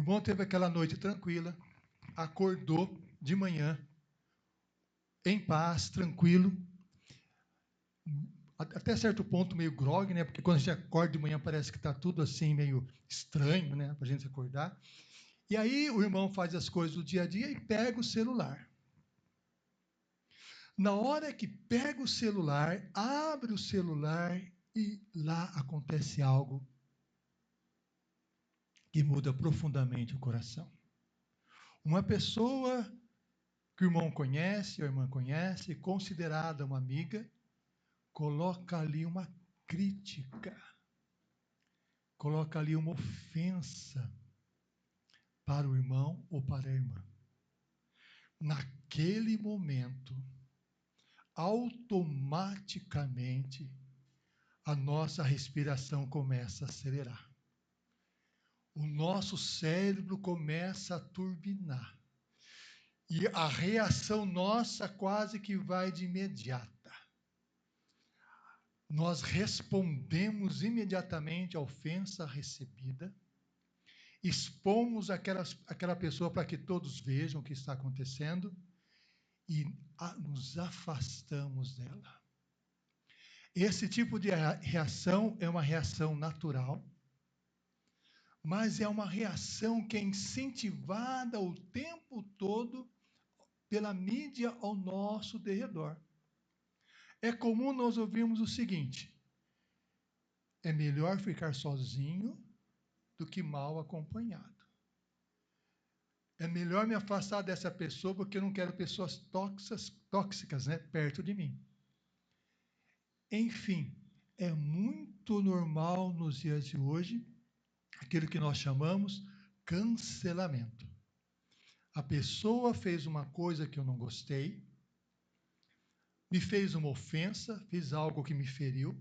irmão teve aquela noite tranquila, acordou de manhã, em paz, tranquilo, até certo ponto meio grogue, né? Porque quando a gente acorda de manhã parece que está tudo assim meio estranho, né? Para a gente acordar. E aí o irmão faz as coisas do dia a dia e pega o celular. Na hora que pega o celular, abre o celular e lá acontece algo que muda profundamente o coração. Uma pessoa que o irmão conhece, a irmã conhece, considerada uma amiga, coloca ali uma crítica, coloca ali uma ofensa para o irmão ou para a irmã. Naquele momento, automaticamente, a nossa respiração começa a acelerar. O nosso cérebro começa a turbinar. E a reação nossa quase que vai de imediata. Nós respondemos imediatamente à ofensa recebida, expomos aquela pessoa para que todos vejam o que está acontecendo e nos afastamos dela. Esse tipo de reação é uma reação natural, mas é uma reação que é incentivada o tempo todo pela mídia ao nosso derredor. É comum nós ouvirmos o seguinte: é melhor ficar sozinho do que mal acompanhado. É melhor me afastar dessa pessoa porque eu não quero pessoas tóxicas, né, perto de mim. Enfim, é muito normal nos dias de hoje aquilo que nós chamamos cancelamento. A pessoa fez uma coisa que eu não gostei, me fez uma ofensa, fez algo que me feriu,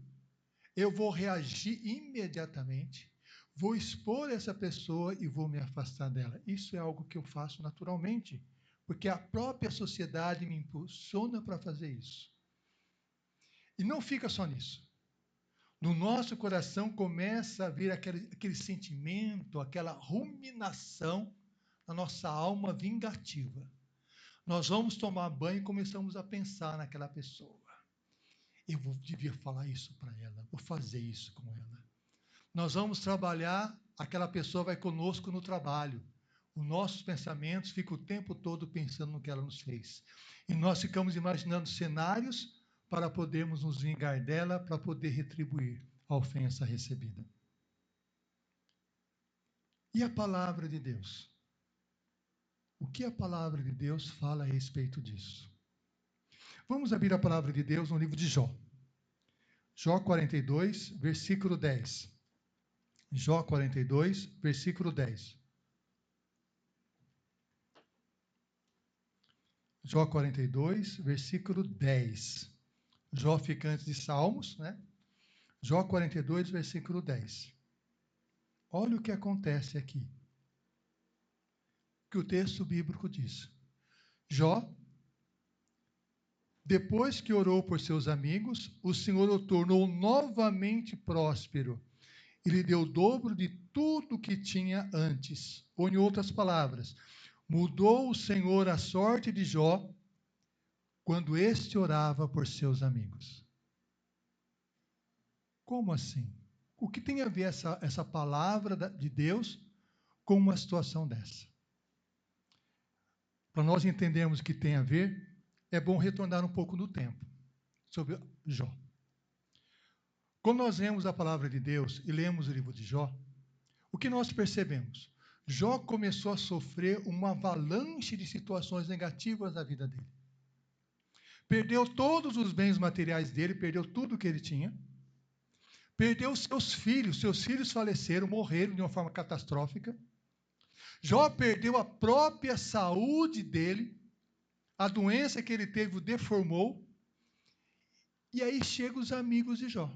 eu vou reagir imediatamente, vou expor essa pessoa e vou me afastar dela. Isso é algo que eu faço naturalmente, porque a própria sociedade me impulsiona para fazer isso. E não fica só nisso. No nosso coração começa a vir aquele sentimento, aquela ruminação na nossa alma vingativa. Nós vamos tomar banho e começamos a pensar naquela pessoa. Devia falar isso para ela, vou fazer isso com ela. Nós vamos trabalhar, aquela pessoa vai conosco no trabalho. Os nossos pensamentos ficam o tempo todo pensando no que ela nos fez. E nós ficamos imaginando cenários para podermos nos vingar dela, para poder retribuir a ofensa recebida. E a palavra de Deus? O que a palavra de Deus fala a respeito disso? Vamos abrir a palavra de Deus no livro de Jó. Jó 42, versículo 10. Jó 42, versículo 10. Jó 42, versículo 10. Jó fica antes de Salmos, né? Jó 42, versículo 10. Olha o que acontece aqui. Que o texto bíblico diz. Jó, depois que orou por seus amigos, o Senhor o tornou novamente próspero e lhe deu o dobro de tudo que tinha antes. Ou, em outras palavras, mudou o Senhor a sorte de Jó quando este orava por seus amigos. Como assim? O que tem a ver essa palavra de Deus com uma situação dessa? Para nós entendermos o que tem a ver, é bom retornar um pouco no tempo, sobre Jó. Quando nós lemos a palavra de Deus e lemos o livro de Jó, o que nós percebemos? Jó começou a sofrer uma avalanche de situações negativas na vida dele. Perdeu todos os bens materiais dele, perdeu tudo que ele tinha. Perdeu seus filhos faleceram, morreram de uma forma catastrófica. Jó perdeu a própria saúde dele, a doença que ele teve o deformou. E aí chegam os amigos de Jó.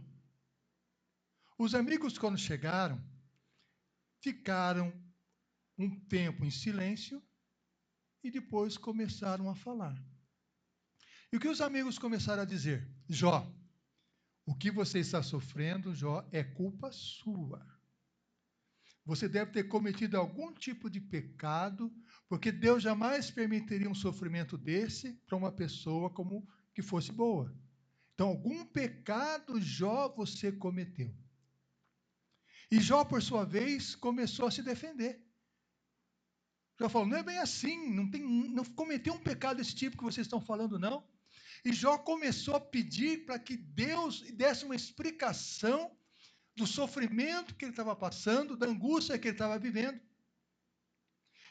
Os amigos, quando chegaram, ficaram um tempo em silêncio e depois começaram a falar. E o que os amigos começaram a dizer? Jó, o que você está sofrendo, Jó, é culpa sua. você deve ter cometido algum tipo de pecado, porque Deus jamais permitiria um sofrimento desse para uma pessoa como que fosse boa. Então, algum pecado, Jó, você cometeu. E Jó, por sua vez, começou a se defender. Jó falou, não é bem assim, não cometeu um pecado desse tipo que vocês estão falando, não. E Jó começou a pedir para que Deus desse uma explicação do sofrimento que ele estava passando, da angústia que ele estava vivendo.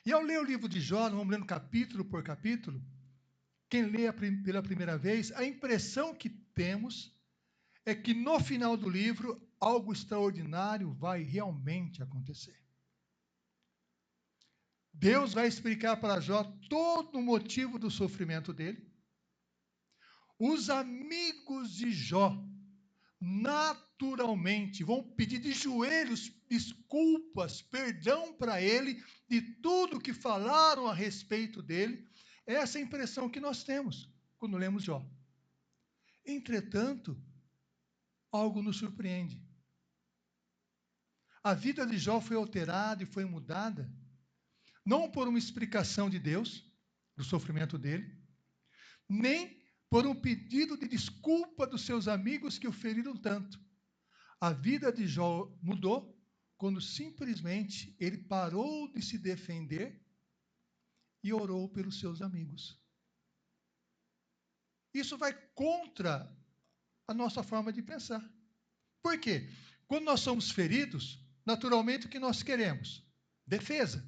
E ao ler o livro de Jó, vamos lendo capítulo por capítulo, quem lê pela primeira vez, a impressão que temos é que no final do livro, algo extraordinário vai realmente acontecer. Deus vai explicar para Jó todo o motivo do sofrimento dele. Os amigos de Jó, naturalmente, vão pedir de joelhos desculpas, perdão para ele de tudo que falaram a respeito dele. Essa é a impressão que nós temos quando lemos Jó. Entretanto, algo nos surpreende. A vida de Jó foi alterada e foi mudada, não por uma explicação de Deus, do sofrimento dele, nem por um pedido de desculpa dos seus amigos que o feriram tanto. A vida de Jó mudou quando simplesmente ele parou de se defender e orou pelos seus amigos. Isso vai contra a nossa forma de pensar. Por quê? Quando nós somos feridos, naturalmente o que nós queremos? Defesa.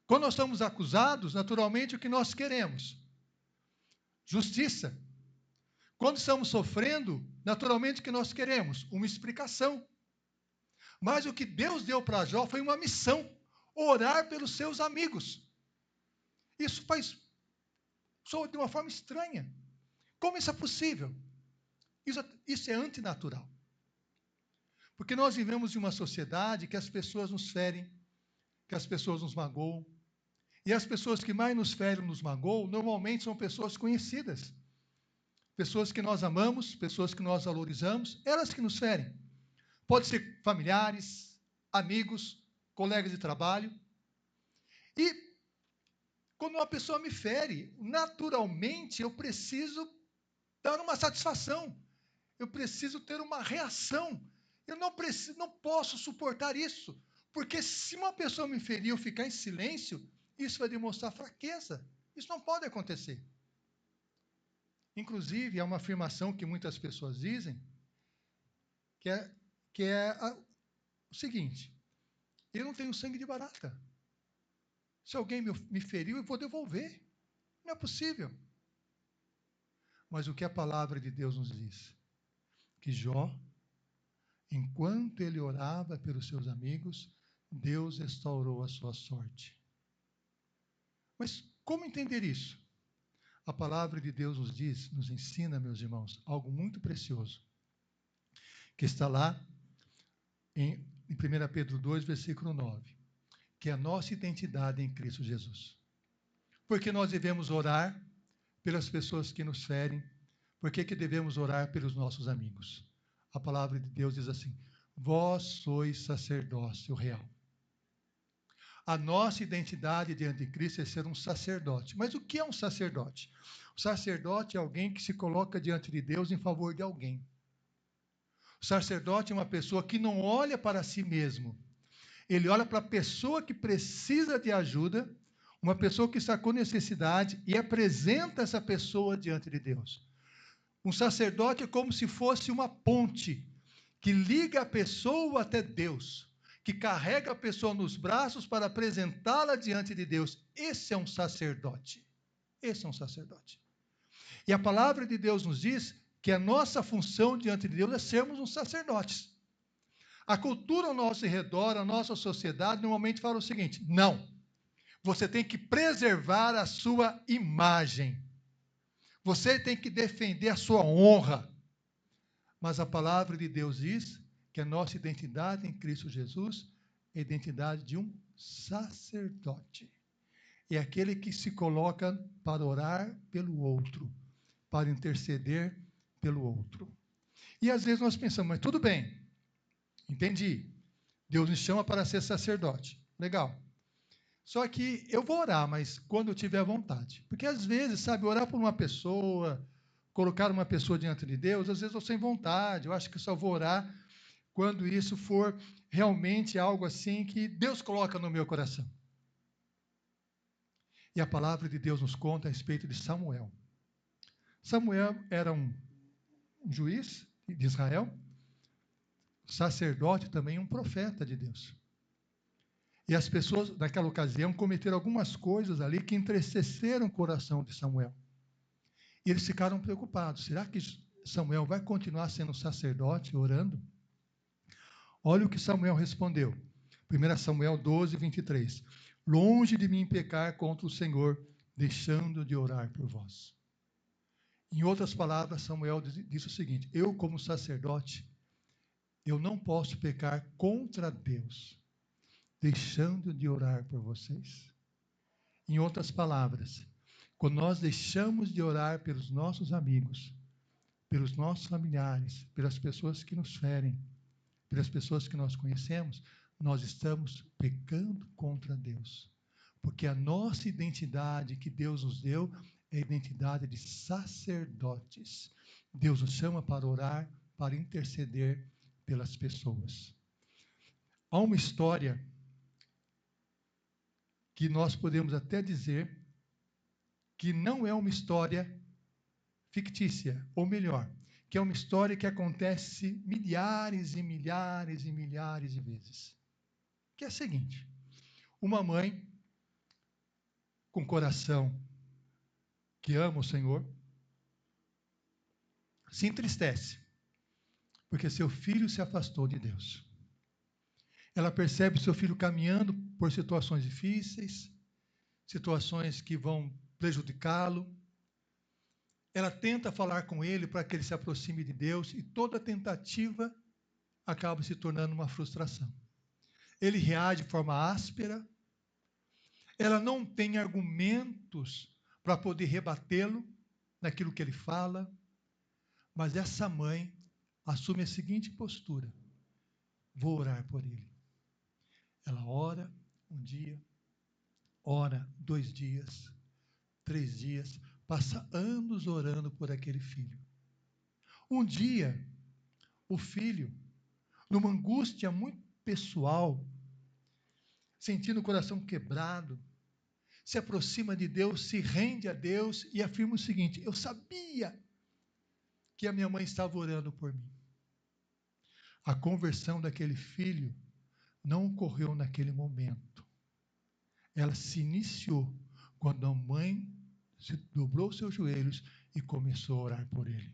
Quando nós somos acusados, naturalmente o que nós queremos? Justiça. Quando estamos sofrendo, naturalmente o que nós queremos? Uma explicação. Mas o que Deus deu para Jó foi uma missão: orar pelos seus amigos. Isso soa de uma forma estranha. Como isso é possível? Isso é antinatural. Porque nós vivemos em uma sociedade que as pessoas nos ferem, que as pessoas nos magoam. E as pessoas que mais nos ferem, nos magoam, normalmente são pessoas conhecidas. Pessoas que nós amamos, pessoas que nós valorizamos, elas que nos ferem. Pode ser familiares, amigos, colegas de trabalho. E quando uma pessoa me fere, naturalmente eu preciso dar uma satisfação. Eu preciso ter uma reação. Eu não posso suportar isso. Porque se uma pessoa me ferir e eu ficar em silêncio, isso vai demonstrar fraqueza. Isso não pode acontecer. Inclusive, há uma afirmação que muitas pessoas dizem, que é o seguinte: eu não tenho sangue de barata. Se alguém me feriu, eu vou devolver. Não é possível. Mas o que a palavra de Deus nos diz? Que Jó, enquanto ele orava pelos seus amigos, Deus restaurou a sua sorte. Mas como entender isso? A palavra de Deus nos diz, nos ensina, meus irmãos, algo muito precioso, que está lá em 1 Pedro 2, versículo 9, que é a nossa identidade em Cristo Jesus. Porque nós devemos orar pelas pessoas que nos ferem. Por que devemos orar pelos nossos amigos? A palavra de Deus diz assim: vós sois sacerdócio real. A nossa identidade diante de Cristo é ser um sacerdote. Mas o que é um sacerdote? O sacerdote é alguém que se coloca diante de Deus em favor de alguém. O sacerdote é uma pessoa que não olha para si mesmo. Ele olha para a pessoa que precisa de ajuda, uma pessoa que está com necessidade, e apresenta essa pessoa diante de Deus. Um sacerdote é como se fosse uma ponte que liga a pessoa até Deus, que carrega a pessoa nos braços para apresentá-la diante de Deus. Esse é um sacerdote. Esse é um sacerdote. E a palavra de Deus nos diz que a nossa função diante de Deus é sermos uns sacerdotes. A cultura ao nosso redor, a nossa sociedade, normalmente fala o seguinte: não, você tem que preservar a sua imagem. Você tem que defender a sua honra. Mas a palavra de Deus diz que a nossa identidade em Cristo Jesus é a identidade de um sacerdote. É aquele que se coloca para orar pelo outro, para interceder pelo outro. E às vezes nós pensamos, mas tudo bem, entendi. Deus me chama para ser sacerdote. Legal. Só que eu vou orar, mas quando eu tiver vontade. Porque às vezes, sabe, orar por uma pessoa, colocar uma pessoa diante de Deus, às vezes eu sem vontade. Eu acho que só vou orar quando isso for realmente algo assim que Deus coloca no meu coração. E a palavra de Deus nos conta a respeito de Samuel. Samuel era um juiz de Israel, sacerdote também, um profeta de Deus. E as pessoas naquela ocasião cometeram algumas coisas ali que entristeceram o coração de Samuel. E eles ficaram preocupados. Será que Samuel vai continuar sendo sacerdote, orando? Olha o que Samuel respondeu. 1 Samuel 12, 23. Longe de mim pecar contra o Senhor, deixando de orar por vós. Em outras palavras, Samuel disse o seguinte: eu, como sacerdote, eu não posso pecar contra Deus, deixando de orar por vocês. Em outras palavras, quando nós deixamos de orar pelos nossos amigos, pelos nossos familiares, pelas pessoas que nos ferem, pelas pessoas que nós conhecemos, nós estamos pecando contra Deus. Porque a nossa identidade que Deus nos deu é a identidade de sacerdotes. Deus nos chama para orar, para interceder pelas pessoas. Há uma história que nós podemos até dizer que não é uma história fictícia, ou melhor, que é uma história que acontece milhares e milhares e milhares de vezes. Que é a seguinte: uma mãe com coração que ama o Senhor se entristece porque seu filho se afastou de Deus. Ela percebe seu filho caminhando por situações difíceis, situações que vão prejudicá-lo. Ela tenta falar com ele para que ele se aproxime de Deus e toda tentativa acaba se tornando uma frustração. Ele reage de forma áspera. Ela não tem argumentos para poder rebatê-lo naquilo que ele fala. Mas essa mãe assume a seguinte postura: vou orar por ele. Ela ora um dia, ora 2 dias, 3 dias, passa anos orando por aquele filho. Um dia, o filho, numa angústia muito pessoal, sentindo o coração quebrado, se aproxima de Deus, se rende a Deus e afirma o seguinte: eu sabia que a minha mãe estava orando por mim. A conversão daquele filho não ocorreu naquele momento. Ela se iniciou quando a mãe se dobrou seus joelhos e começou a orar por ele.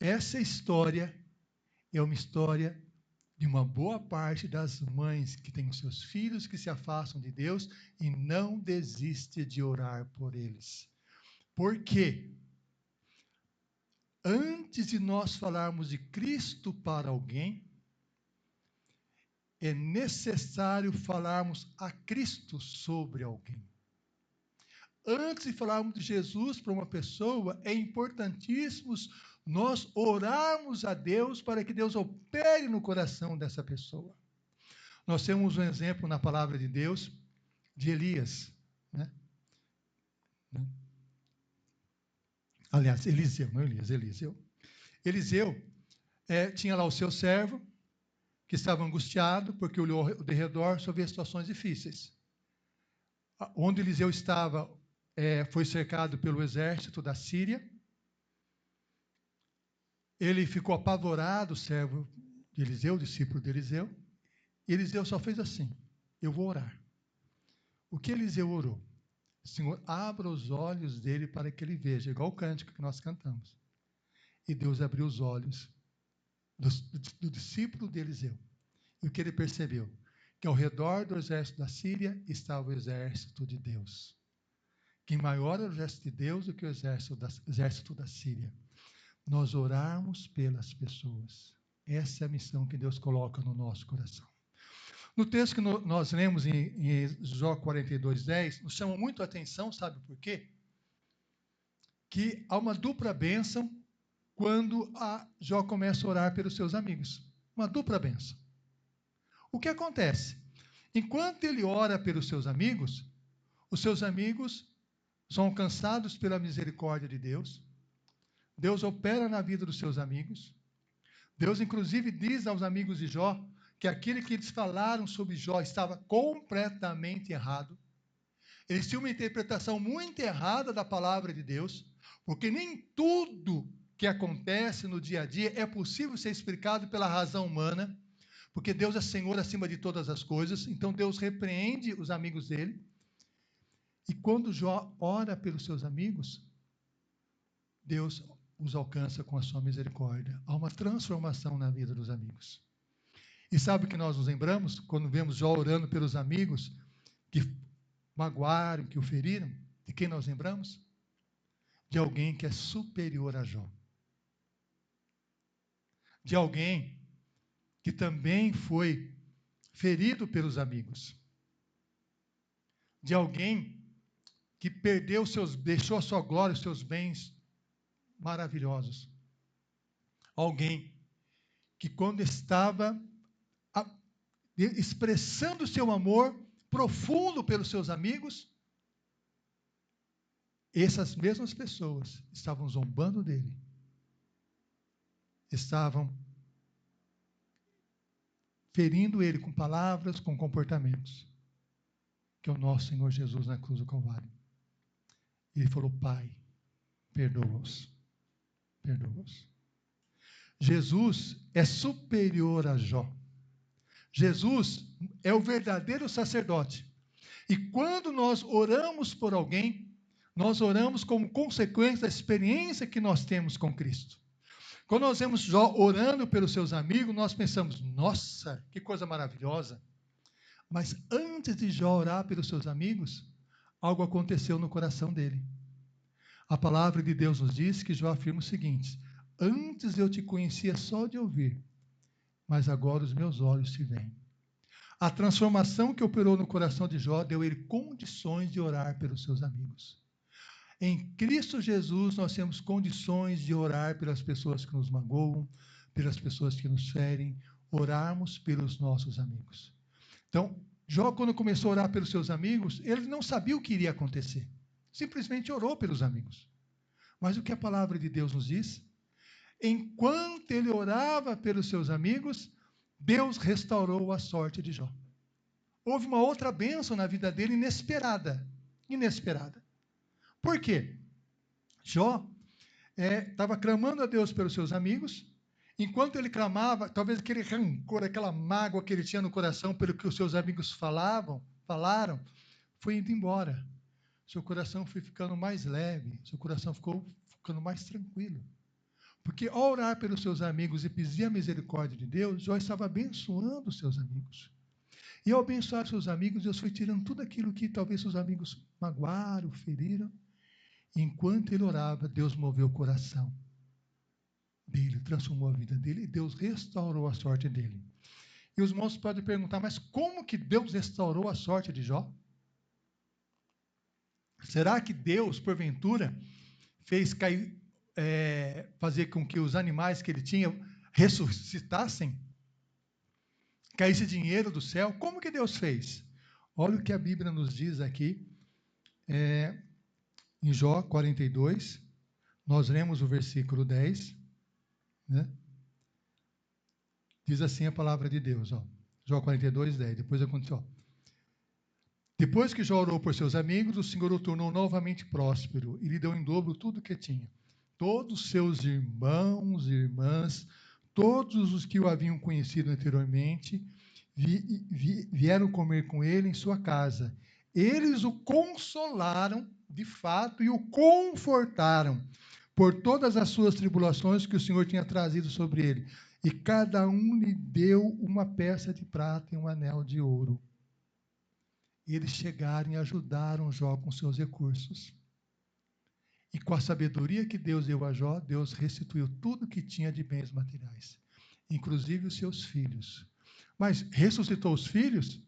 Essa história é uma história de uma boa parte das mães que têm os seus filhos que se afastam de Deus e não desistem de orar por eles. Por quê? Antes de nós falarmos de Cristo para alguém, é necessário falarmos a Cristo sobre alguém. Antes de falarmos de Jesus para uma pessoa, é importantíssimo nós orarmos a Deus para que Deus opere no coração dessa pessoa. Nós temos um exemplo na palavra de Deus de Elias, né? Aliás, Eliseu, não Elias, Eliseu. Eliseu tinha lá o seu servo, que estava angustiado, porque olhou ao redor só via situações difíceis. Onde Eliseu estava, foi cercado pelo exército da Síria. Ele ficou apavorado, o servo de Eliseu, o discípulo de Eliseu. E Eliseu só fez assim: eu vou orar. O que Eliseu orou? Senhor, abra os olhos dele para que ele veja, igual o cântico que nós cantamos. E Deus abriu os olhos do discípulo de Eliseu. E o que ele percebeu? Que ao redor do exército da Síria estava o exército de Deus. Que maior é o exército de Deus do que o exército da Síria. Nós orarmos pelas pessoas. Essa é a missão que Deus coloca no nosso coração. No texto que nós lemos em Jó 42:10, nos chama muito a atenção, sabe por quê? Que há uma dupla bênção quando Jó começa a orar pelos seus amigos. Uma dupla bênção. O que acontece? Enquanto ele ora pelos seus amigos, os seus amigos são alcançados pela misericórdia de Deus. Deus opera na vida dos seus amigos. Deus, inclusive, diz aos amigos de Jó que aquilo que eles falaram sobre Jó estava completamente errado. Eles tinham uma interpretação muito errada da palavra de Deus, porque nem tudo que acontece no dia a dia é possível ser explicado pela razão humana, porque Deus é Senhor acima de todas as coisas. Então Deus repreende os amigos dele. E quando Jó ora pelos seus amigos, Deus os alcança com a sua misericórdia. Há uma transformação na vida dos amigos. E sabe o que nós nos lembramos quando vemos Jó orando pelos amigos que magoaram, que o feriram? De quem nós lembramos? De alguém que é superior a Jó. De alguém que também foi ferido pelos amigos. De alguém que deixou a sua glória, os seus bens maravilhosos. Alguém que quando estava expressando seu amor profundo pelos seus amigos, essas mesmas pessoas estavam zombando dele. Estavam ferindo ele com palavras, com comportamentos. Que é o nosso Senhor Jesus na cruz do Calvário. Ele falou: Pai, perdoa-os. Perdoa-os. Jesus é superior a Jó. Jesus é o verdadeiro sacerdote. E quando nós oramos por alguém, nós oramos como consequência da experiência que nós temos com Cristo. Quando nós vemos Jó orando pelos seus amigos, nós pensamos: nossa, que coisa maravilhosa. Mas antes de Jó orar pelos seus amigos, algo aconteceu no coração dele. A palavra de Deus nos diz que Jó afirma o seguinte: antes eu te conhecia só de ouvir, mas agora os meus olhos te veem. A transformação que operou no coração de Jó deu a ele condições de orar pelos seus amigos. Em Cristo Jesus nós temos condições de orar pelas pessoas que nos magoam, pelas pessoas que nos ferem, orarmos pelos nossos amigos. Então, Jó, quando começou a orar pelos seus amigos, ele não sabia o que iria acontecer. Simplesmente orou pelos amigos. Mas o que a palavra de Deus nos diz? Enquanto ele orava pelos seus amigos, Deus restaurou a sorte de Jó. Houve uma outra bênção na vida dele, inesperada. Inesperada. Por quê? Jó estava clamando a Deus pelos seus amigos. Enquanto ele clamava, talvez aquele rancor, aquela mágoa que ele tinha no coração pelo que os seus amigos falaram, foi indo embora. Seu coração foi ficando mais leve, seu coração ficou ficando mais tranquilo. Porque ao orar pelos seus amigos e pedir a misericórdia de Deus, Jó estava abençoando os seus amigos. E ao abençoar seus amigos, Deus foi tirando tudo aquilo que talvez seus amigos magoaram, feriram. E enquanto ele orava, Deus moveu o coração dele, transformou a vida dele, e Deus restaurou a sorte dele. E os irmãos podem perguntar: mas como que Deus restaurou a sorte de Jó? Será que Deus, porventura, fez fazer com que os animais que ele tinha ressuscitassem? Caísse dinheiro do céu? Como que Deus fez? Olha o que a Bíblia nos diz aqui, em Jó 42, nós lemos o versículo 10, né? Diz assim a palavra de Deus, ó, Jó 42, 10, depois aconteceu. Depois que Jó orou por seus amigos, o Senhor o tornou novamente próspero e lhe deu em dobro tudo o que tinha. Todos seus irmãos e irmãs, todos os que o haviam conhecido anteriormente, vieram comer com ele em sua casa. Eles o consolaram, de fato, e o confortaram por todas as suas tribulações que o Senhor tinha trazido sobre ele. E cada um lhe deu uma peça de prata e um anel de ouro. E eles chegaram e ajudaram Jó com seus recursos. E com a sabedoria que Deus deu a Jó, Deus restituiu tudo que tinha de bens materiais, inclusive os seus filhos. Mas ressuscitou os filhos?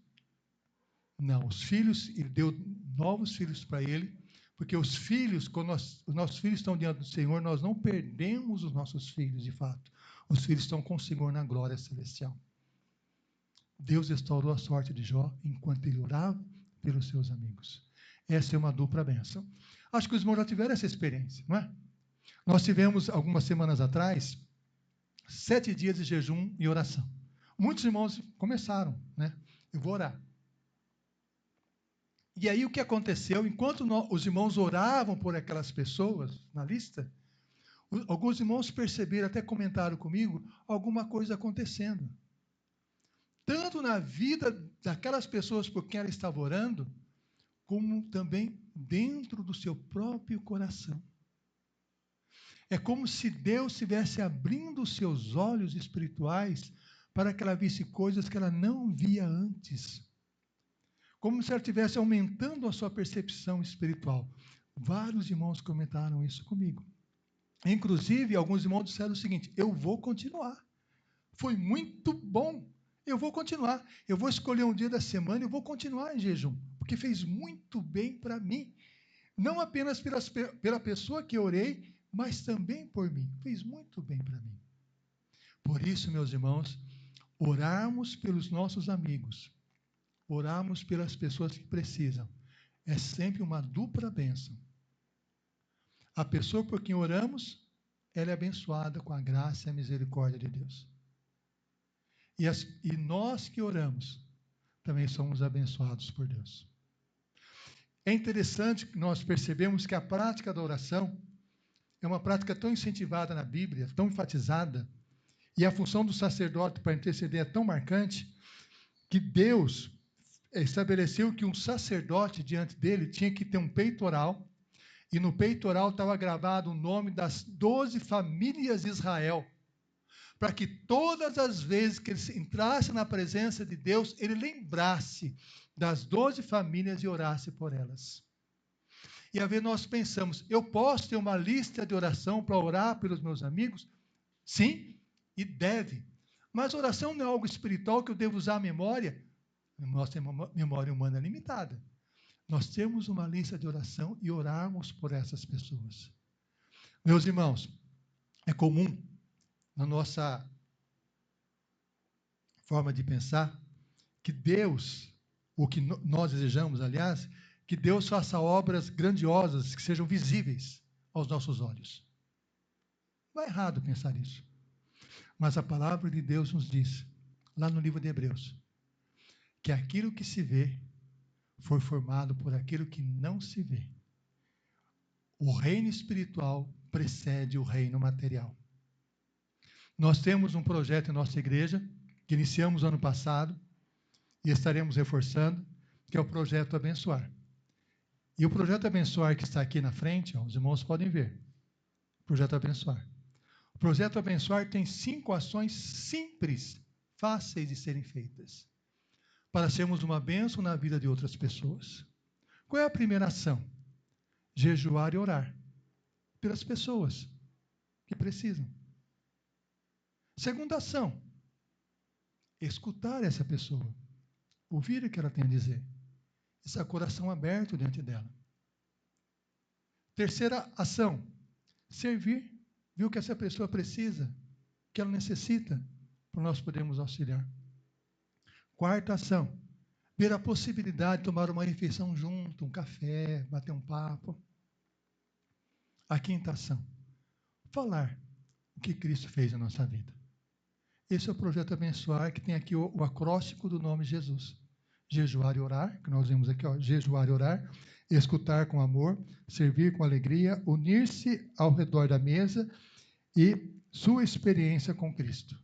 Não, os filhos, ele deu novos filhos para ele, porque os filhos, quando os nossos filhos estão diante do Senhor, nós não perdemos os nossos filhos, de fato. Os filhos estão com o Senhor na glória celestial. Deus restaurou a sorte de Jó enquanto ele orava pelos seus amigos. Essa é uma dupla bênção. Acho que os irmãos já tiveram essa experiência, não é? Nós tivemos, algumas semanas atrás, 7 dias de jejum e oração. Muitos irmãos começaram, né? Eu vou orar. E aí o que aconteceu? Enquanto os irmãos oravam por aquelas pessoas na lista, alguns irmãos perceberam, até comentaram comigo, alguma coisa acontecendo. Tanto na vida daquelas pessoas por quem ela estava orando, como também dentro do seu próprio coração. É como se Deus estivesse abrindo os seus olhos espirituais para que ela visse coisas que ela não via antes. Como se ela estivesse aumentando a sua percepção espiritual. Vários irmãos comentaram isso comigo. Inclusive, alguns irmãos disseram o seguinte: eu vou continuar. Foi muito bom. Eu vou continuar. Eu vou escolher um dia da semana e vou continuar em jejum, porque fez muito bem para mim. Não apenas pela pessoa que eu orei, mas também por mim. Fez muito bem para mim. Por isso, meus irmãos, orarmos pelos nossos amigos, orarmos pelas pessoas que precisam, é sempre uma dupla bênção. A pessoa por quem oramos, ela é abençoada com a graça e a misericórdia de Deus. E nós que oramos, também somos abençoados por Deus. É interessante que nós percebemos que a prática da oração é uma prática tão incentivada na Bíblia, tão enfatizada, e a função do sacerdote para interceder é tão marcante, que Deus estabeleceu que um sacerdote diante dele tinha que ter um peitoral, e no peitoral estava gravado o nome das 12 famílias de Israel, para que todas as vezes que ele entrasse na presença de Deus, ele lembrasse das 12 famílias e orasse por elas. E às vezes nós pensamos, eu posso ter uma lista de oração para orar pelos meus amigos? Sim, e deve. Mas oração não é algo espiritual que eu devo usar a memória? Nossa memória humana é limitada. Nós temos uma lista de oração e orarmos por essas pessoas. Meus irmãos, é comum na nossa forma de pensar que Deus, o que nós desejamos, aliás, que Deus faça obras grandiosas que sejam visíveis aos nossos olhos. Não é errado pensar isso. Mas a palavra de Deus nos diz, lá no livro de Hebreus, que aquilo que se vê foi formado por aquilo que não se vê. O reino espiritual precede o reino material. Nós temos um projeto em nossa igreja, que iniciamos ano passado, e estaremos reforçando, que é o projeto Abençoar. E o projeto Abençoar que está aqui na frente, os irmãos podem ver. Projeto Abençoar. O projeto Abençoar tem 5 ações simples, fáceis de serem feitas, para sermos uma bênção na vida de outras pessoas. Qual é a primeira ação? Jejuar e orar pelas pessoas que precisam. Segunda ação, escutar essa pessoa, ouvir o que ela tem a dizer, estar coração aberto diante dela. Terceira ação, servir, ver o que essa pessoa precisa, o que ela necessita, para nós podermos auxiliar. Quarta ação, ver a possibilidade de tomar uma refeição junto, um café, bater um papo. A quinta ação, falar o que Cristo fez na nossa vida. Esse é o projeto Abençoar, que tem aqui o acróstico do nome Jesus. Jejuar e orar, que nós vimos aqui, ó, jejuar e orar, escutar com amor, servir com alegria, unir-se ao redor da mesa e sua experiência com Cristo.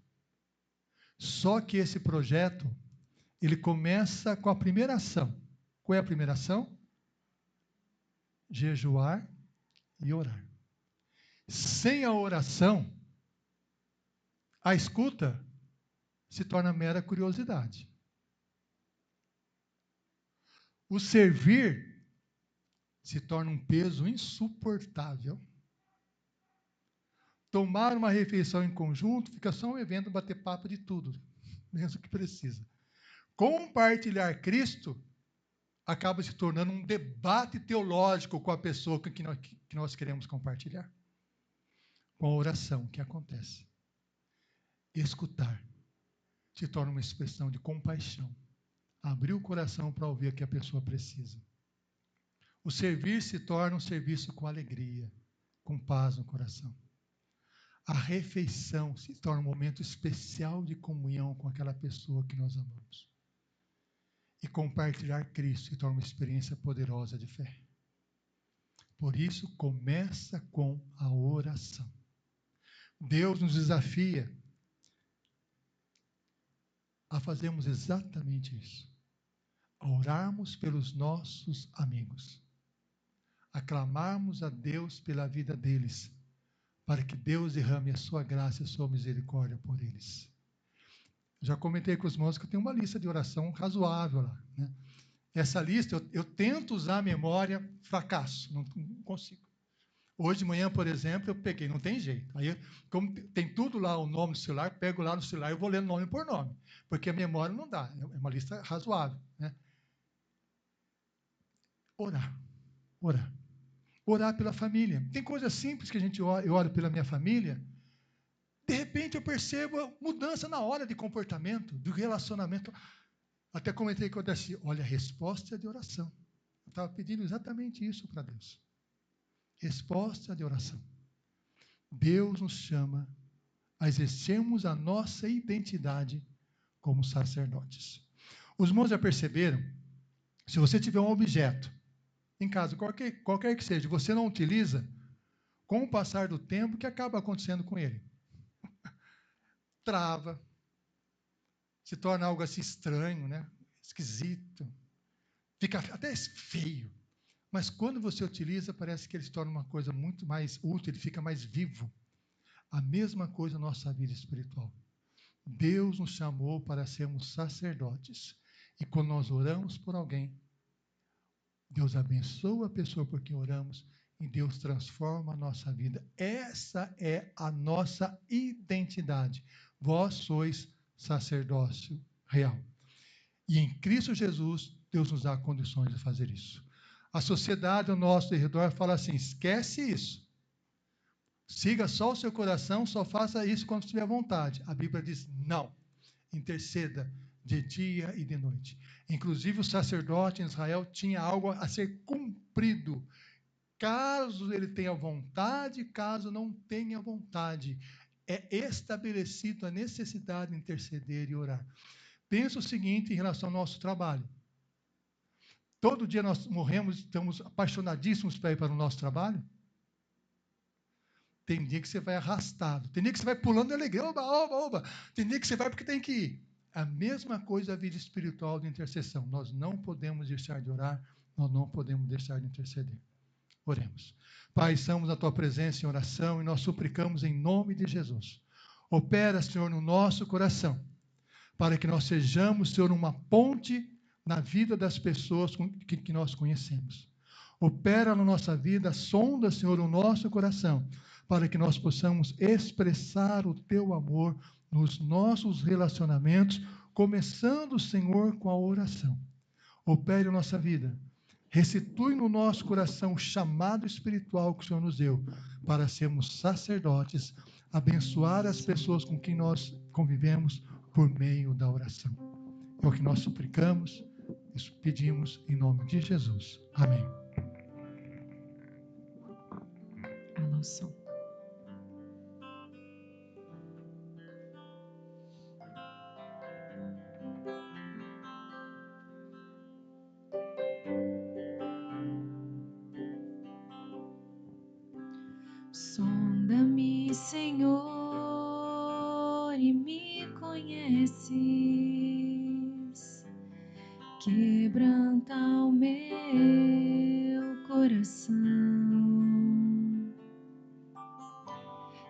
Só que esse projeto, ele começa com a primeira ação. Qual é a primeira ação? Jejuar e orar. Sem a oração, a escuta se torna mera curiosidade. O servir se torna um peso insuportável. Tomar uma refeição em conjunto fica só um evento bater papo de tudo, menos o que precisa. Compartilhar Cristo acaba se tornando um debate teológico com a pessoa que nós queremos compartilhar. Com a oração, o que acontece? Escutar. se torna uma expressão de compaixão. Abrir o coração para ouvir o que a pessoa precisa. O servir se torna um serviço com alegria, com paz no coração. A refeição se torna um momento especial de comunhão com aquela pessoa que nós amamos. E compartilhar Cristo se torna uma experiência poderosa de fé. Por isso, começa com a oração. Deus nos desafia a fazermos exatamente isso. A orarmos pelos nossos amigos. A clamarmos a Deus pela vida deles, para que Deus derrame a sua graça e a sua misericórdia por eles. Já comentei com os irmãos que eu tenho uma lista de oração razoável lá, né? Essa lista, eu tento usar a memória, fracasso, não consigo. Hoje de manhã, por exemplo, eu peguei, não tem jeito. Aí, como tem tudo lá, o nome do celular, pego lá no celular e vou lendo nome por nome, porque a memória não dá, é uma lista razoável, né? Orar, orar. Orar pela família. Tem coisas simples que a gente ora, eu oro pela minha família, de repente eu percebo a mudança na hora de comportamento, do relacionamento. Até comentei com o Darcy, olha, a resposta é de oração. Eu estava pedindo exatamente isso para Deus. Resposta de oração. Deus nos chama a exercermos a nossa identidade como sacerdotes. Os irmãos já perceberam, se você tiver um objeto em casa, qualquer que seja, você não utiliza, com o passar do tempo, o que acaba acontecendo com ele? Trava, se torna algo assim estranho, né? Esquisito, fica até feio. Mas quando você utiliza, parece que ele se torna uma coisa muito mais útil, ele fica mais vivo. A mesma coisa na nossa vida espiritual. Deus nos chamou para sermos sacerdotes. E quando nós oramos por alguém, Deus abençoa a pessoa por quem oramos e Deus transforma a nossa vida. Essa é a nossa identidade. Vós sois sacerdócio real. E em Cristo Jesus, Deus nos dá condições de fazer isso. A sociedade ao nosso redor fala assim, esquece isso. Siga só o seu coração, só faça isso quando tiver vontade. A Bíblia diz, não. Interceda de dia e de noite. Inclusive o sacerdote em Israel tinha algo a ser cumprido. Caso ele tenha vontade, caso não tenha vontade. É estabelecido a necessidade de interceder e orar. Pensa o seguinte em relação ao nosso trabalho. Todo dia nós morremos, estamos apaixonadíssimos para ir para o nosso trabalho. Tem dia que você vai arrastado, tem dia que você vai pulando de alegria, oba, oba, oba. Tem dia que você vai porque tem que ir. A mesma coisa a vida espiritual de intercessão. Nós não podemos deixar de orar, nós não podemos deixar de interceder. Oremos. Pai, estamos na tua presença em oração e nós suplicamos em nome de Jesus. Opera, Senhor, no nosso coração, para que nós sejamos, Senhor, uma ponte na vida das pessoas que nós conhecemos. Opera na nossa vida, sonda, Senhor, o nosso coração, para que nós possamos expressar o teu amor nos nossos relacionamentos, começando, Senhor, com a oração. Opere a nossa vida. Restitui no nosso coração o chamado espiritual que o Senhor nos deu, para sermos sacerdotes, abençoar as pessoas com quem nós convivemos por meio da oração. É o que nós suplicamos, isso pedimos em nome de Jesus. Amém. Alô, som. Sonda-me, Senhor, e me conheces. Quebranta o meu coração.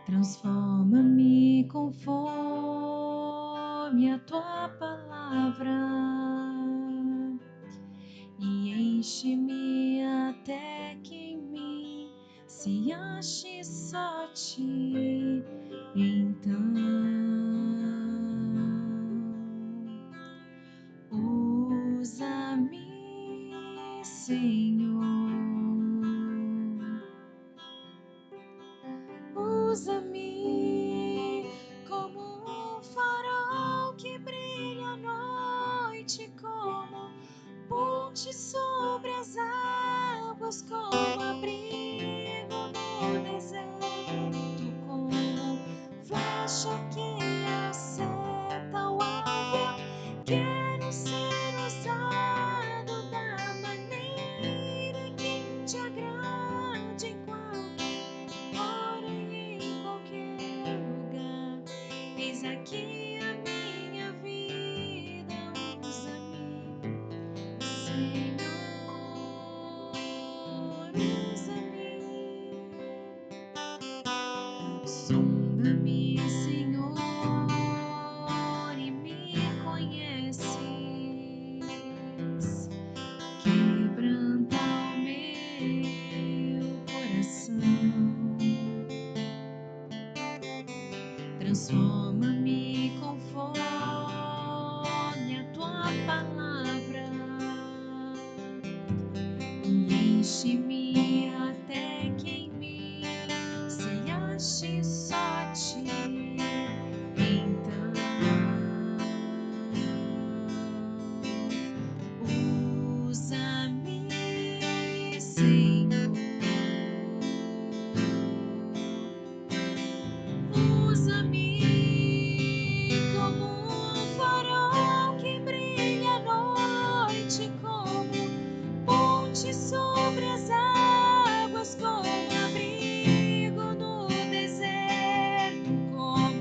Transforma-me conforme a tua palavra e enche-me até que em mim se ache só ti. Então, usa-me, Senhor. Usa-me como um farol que brilha ponte sobre as águas, como abrigo no deserto, como flecha que acerta o alvo. Quero ser usado da maneira que te agrade, em qualquer hora e em qualquer lugar. Eis aqui a minha vida, usa-me, Senhor, usa-me. Sonda-me, Senhor, e me conheces. Quebranta o meu coração. Transforma-me conforme a tua palavra e enche-me até que em mim se ache só ti. Então, usa-me, Senhor. Usa-me como um farol que brilha à noite, como ponte sobre as águas, como abrigo no deserto, como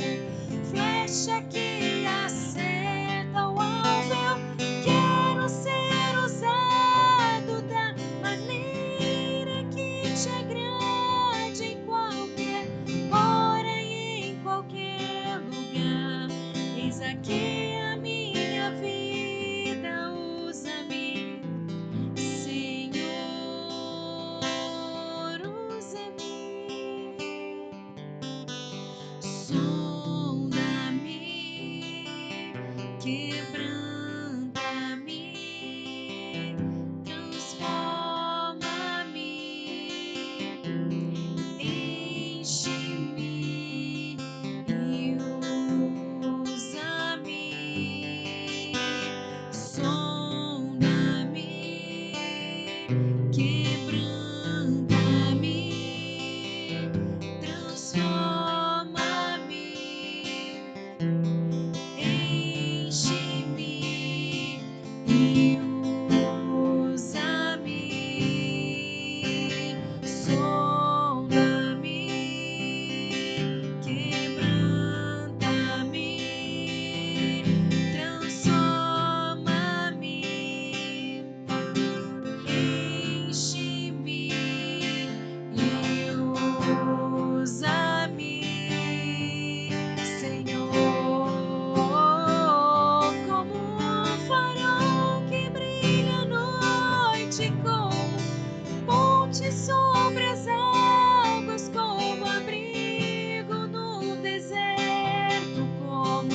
flecha que acerta o alvo. Eu quero ser usado da maneira que te agrade, em qualquer hora e em qualquer lugar. Eis aqui a minha vida, usa-me, Senhor, usa-me. Sonda-me, quebranta-me, transforma-me, enche-me e usa-me. Sonda-me, quebranta-me, transforma-me, enche-me e usa-me. Sonda-me, quebranta-me, transforma-me, enche-me e usa-me, Senhor, como um farol que brilha à noite, como ponte sobre as águas, como abrigo no deserto, como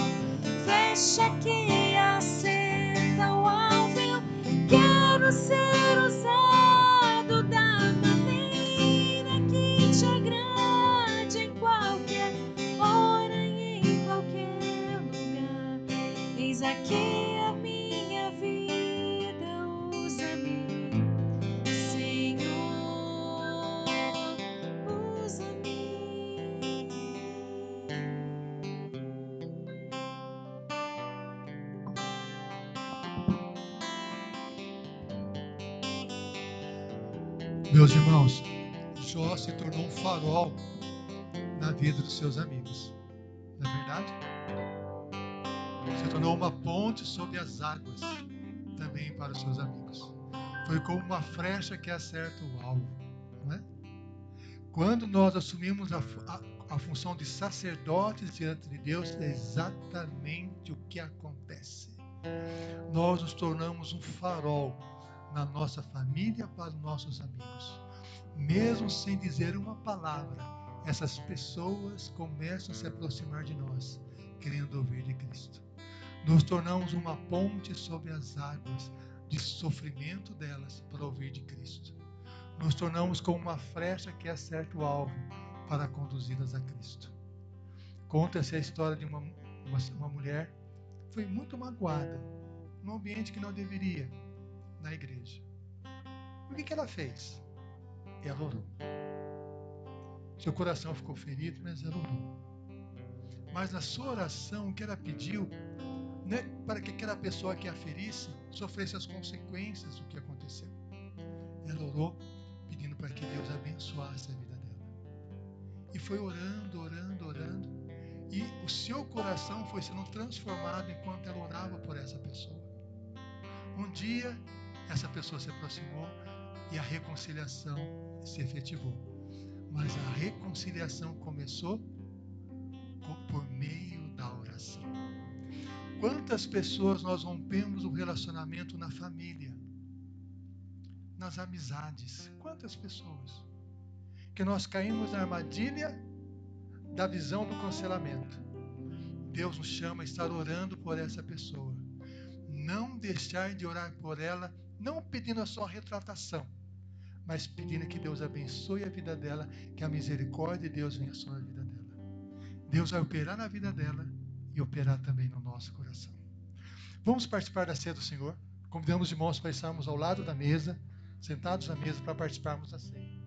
flecha que acerta o alvo. Eu quero ser usado da maneira que te agrade, em qualquer hora e em qualquer lugar. Eis aqui a minha vida, usa-me, Senhor, usa-me. Meus irmãos, Jó se tornou um farol na vida dos seus amigos. Não é verdade? Se tornou uma ponte sobre as águas também para os seus amigos. Foi como uma flecha que acerta o alvo, não é? Quando nós assumimos a função de sacerdotes diante de Deus, é exatamente o que acontece. Nós nos tornamos um farol na nossa família para os nossos amigos. Mesmo sem dizer uma palavra, essas pessoas começam a se aproximar de nós, querendo ouvir de Cristo. Nos tornamos uma ponte sobre as águas de sofrimento delas para ouvir de Cristo. Nos tornamos como uma flecha que acerta o alvo para conduzi-las a Cristo. Conta-se a história de uma mulher que foi muito magoada, num ambiente que não deveria, na igreja. O que ela fez? Ela orou. Seu coração ficou ferido, mas ela orou. Mas na sua oração, o que ela pediu, não é para que aquela pessoa que a ferisse sofresse as consequências do que aconteceu. Ela orou pedindo para que Deus abençoasse a vida dela. E foi orando, orando, orando. E o seu coração foi sendo transformado enquanto ela orava por essa pessoa. Um dia, essa pessoa se aproximou e a reconciliação se efetivou. Mas a reconciliação começou por meio da oração. Quantas pessoas nós rompemos o relacionamento na família, nas amizades? Quantas pessoas? Que nós caímos na armadilha da visão do cancelamento. Deus nos chama a estar orando por essa pessoa. Não deixar de orar por ela, não pedindo a sua retratação, mas pedindo que Deus abençoe a vida dela, que a misericórdia de Deus venha sobre a vida dela. Deus vai operar na vida dela e operar também no nosso coração. Vamos participar da ceia do Senhor? Convidamos os irmãos para estarmos ao lado da mesa, sentados à mesa para participarmos da ceia.